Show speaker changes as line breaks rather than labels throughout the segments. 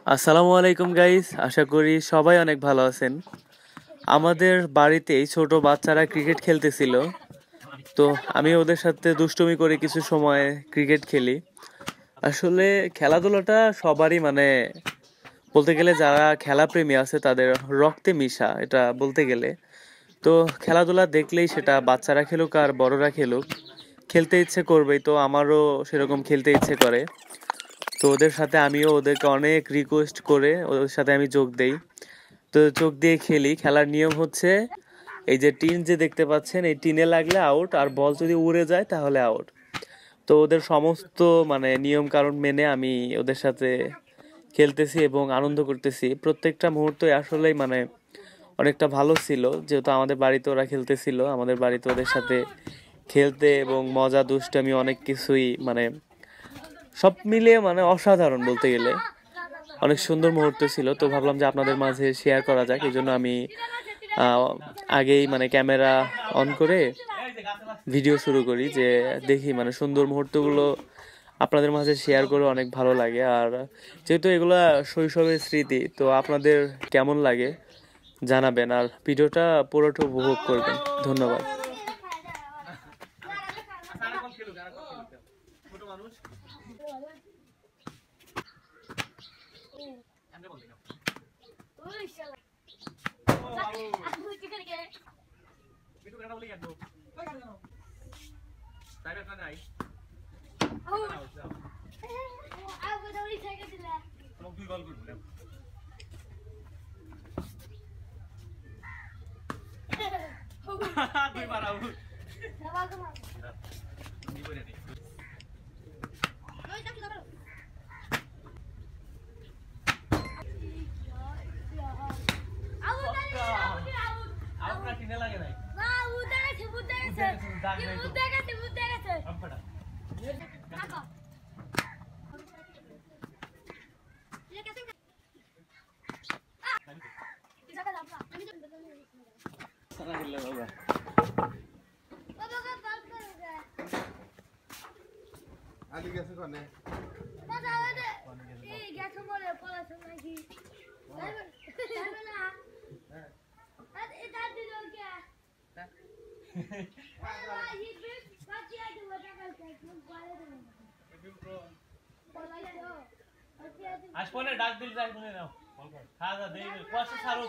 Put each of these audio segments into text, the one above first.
আসসালামু আলাইকুম গাইস, আশা করি সবাই অনেক ভালো আছেন। আমাদের বাড়িতেই ছোট বাচ্চারা ক্রিকেট খেলতেছিল, তো আমি ওদের সাথে দুষ্টুমি করে কিছু সময় ক্রিকেট খেলি। আসলে খেলাধুলাটা সবারই বলতে গেলে যারা খেলাপ্রেমী আছে তাদের রক্তে মিশা, এটা বলতে গেলে। তো খেলাধুলা দেখলেই সেটা বাচ্চারা খেলুক আর বড়রা খেলুক, খেলতে ইচ্ছে করবেই। তো আমারও সেরকম খেলতে ইচ্ছে করে, তো ওদের সাথে আমিও ওদেরকে অনেক রিকোয়েস্ট করে ওদের সাথে আমি যোগ দেই। তো চোখ দিয়ে খেলি। খেলার নিয়ম হচ্ছে এই যে টিন যে দেখতে পাচ্ছেন, এই টিনে লাগলে আউট, আর বল যদি উড়ে যায় তাহলে আউট। তো ওদের সমস্ত নিয়ম কানুন মেনে আমি ওদের সাথে খেলতেছি এবং আনন্দ করতেছি। প্রত্যেকটা মুহূর্তই আসলেই অনেকটা ভালো ছিল, যেহেতু আমাদের বাড়িতে ওরা খেলতেছিল। আমাদের বাড়িতে ওদের সাথে খেলতে এবং মজা দুষ্টামি অনেক কিছুই সব মিলিয়ে অসাধারণ বলতে গেলে অনেক সুন্দর মুহূর্ত ছিল। তো ভাবলাম যে আপনাদের মাঝে শেয়ার করা যাক, এই জন্য আমি আগেই ক্যামেরা অন করে ভিডিও শুরু করি, যে দেখি সুন্দর মুহূর্তগুলো আপনাদের মাঝে শেয়ার করে অনেক ভালো লাগে। আর যেহেতু এগুলা শৈশবের স্মৃতি, তো আপনাদের কেমন লাগে জানাবেন, আর ভিডিওটা পুরোটা উপভোগ করবেন। ধন্যবাদ।
Ali gেছে কোনে
কথা বলে এই গেছে বলে পড়াশোনা নাকি যাবে না আর এটা দিল কে আল্লাহ এই বিট বাজিয়া দিব টাকা মুখ বলে দেব
আসপনে ডাক দিল যাই শুনে নাও খাজা দেই কোয়াশে সারু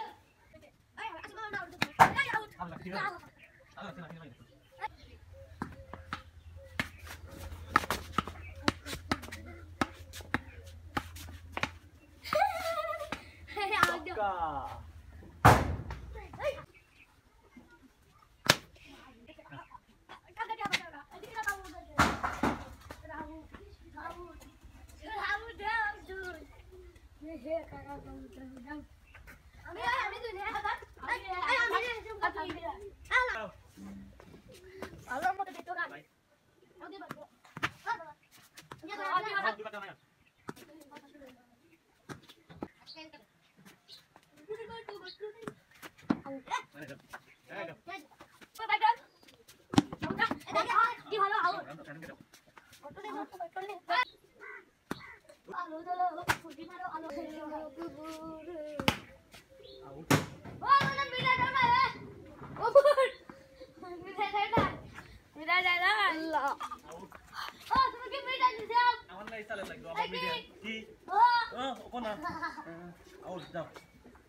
আল্লাহ ঠিক আছে আল্লাহ ঠিক আছে Oh,